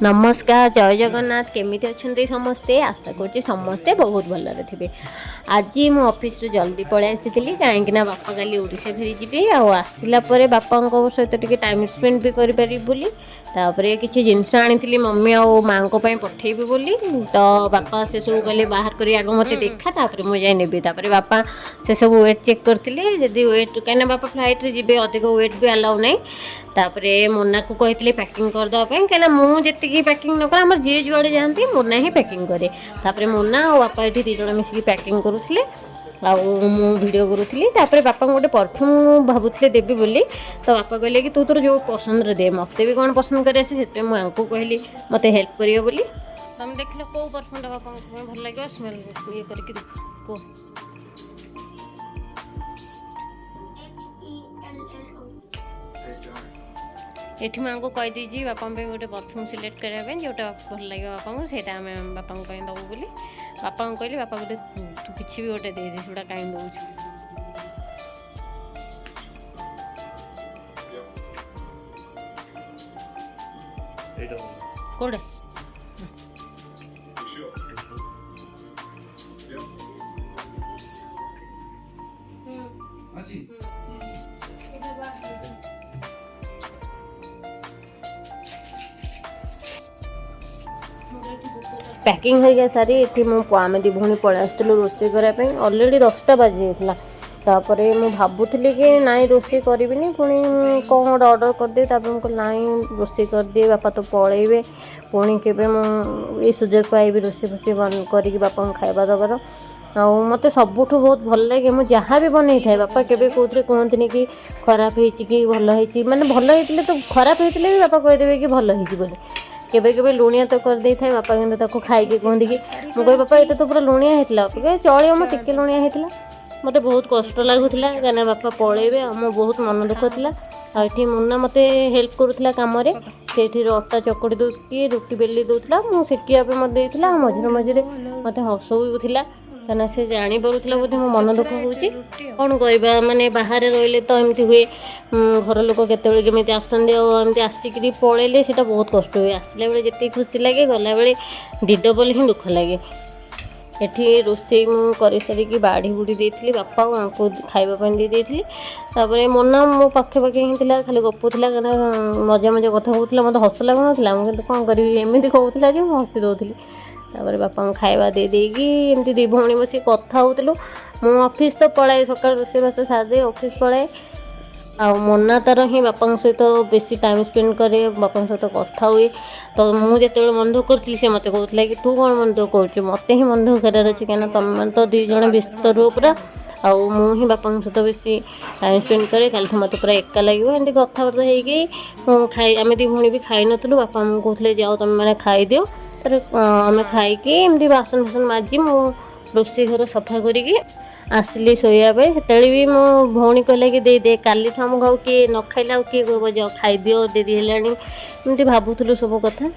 नमस्कार जय जगन्नाथ केमिति अच्छे समस्ते आशा करुँचे समस्ते बहुत भलरे थे। आज मु ऑफिस रू जल्दी पळै आसी कहीं बापा काली ओडिशा फेरी जी आसला बापा सहित टे टाइम स्पेंड भी करें बोली किसी जिनस आनी मम्मी आ माँ को पठेबी बोली तो बापा से सब गले बाहर कर आग मत देखा तापर मुझे नेबी बापा से सब वेट चेक करते जदि वेट कहीं बापा फ्लाइट रे जी अधिक वेट भी अलाउ नहीं तापरे मोना को कहते पैकिंग करदेवाई कहीं मुझे पैकिंग नक आम जी जुआड़े जाती मोना ही पैकिंग करे तापरे मोना और बापा ये दीज मिसिक पैकिंग करुले वीडियो करूली बापा गोटे परफ्यूम भावुले देवी बोली तो बापा कहले कि तू तोर जो पसंद दे मत भी कौन पसंद कर मुझे कहली मत हेल्प करियो बोली तुम देख लो कौ परफ्यूमटा बापा भल लगे स्मेल ये करके देख एठी माँ को कही दीजिए बापा गोटे परफ्यूम सिलेक्ट करने जोटा भल लगे बापा को सहीटा आम बापा दबू बोली बापा को कहली बापा गोटे तू किसी भी गोटे दे सेटा कहीं दौर कौटे पैकिंग हो गया सारी ये आम दी भौणी पलि आसलु रोषे करने अलरेडी 10टा बाजी जाता तापर मुझे भावुली कि नाई रोषे करी पुणी कौन गोटे अर्डर करदे मुझे नाई रोषे करदिए बापा तो पलैबे पुणी के ये सुजोग पाइबी रोषे फोषे कर बापा खाଇବା दबार मत सबुठ बहुत भल लगे मुझे जहाँ भी बनई था बापा केवे कौन कहते कि खराब हो कि भल हो माने भल होते तो खराब होते भी बापा कहीदेवे कि भल हो केबे केबे लुणिया तो कर दे था बापा कि खाई कहते कि मुझे बापा ये तो पूरा लुणिया होता चलिए मो टिके लुणिया होता मत बहुत कष्ट लगुला कहीं बापा पलैबे मो बहुत मन दुख था आठी मुन्ना मत हेल्प करूला कम से अटा चकड़ी दूसरी रुटी बेली दूसरा मुझे सेकिया मत देता मझे मझे मत हसौला कहीं से जापरूला बोधे मो मन दुख हो कौन करवा माने बाहर रही तो एमती हुए घर लोक केमी आसती आसिक पलैले से बहुत कष्ट हुए आसला बेले जिते खुशी लगे गला बेले दिडबल ही दुख लगे एठी रोषे मुझे सारिकी बाढ़ी बुड़ी देती बापा को खावाई देती मोना मो पाखे पाखे ही खाली गपुला मजा मजा कथा कहला मत हस लगुना मुझे कौन करी एमती कहला हसी दौली बापा को खाଇବା देदेकी एमती दी भौणी बस कथा होलु मु ऑफिस तो पलाए सका रोषेबास सारे ऑफिस पलाए आ मोना तार ही बापा सहित बेसी टाइम स्पेंड करे बापा सहित कथा हुए तो मुझे मन दुख करी से मत कहला कि तू कौन मन दुख कर मत ही मन दुख करार अच्छे कहीं तुम तो दीज व्यस्त रुह पूरा आउ मुझे बापा सहित बेसी टाइम स्पेंड करे कल मत पूरा एका लगे एमती कथबार्ता हो खाई आम दी भौणी भी खाई नुँ बापा मुझे कहते जाओ तुम मैंने खाईदियो आम खाई एमती बासन फासन माजी मो रोषे घर सफा करी आसली शोयापे से भी मो भौणी कहला कि दे दे काली आमको किए न खाइला किए कह जाओ खाईदि डेरी है भावुलु सब कथा।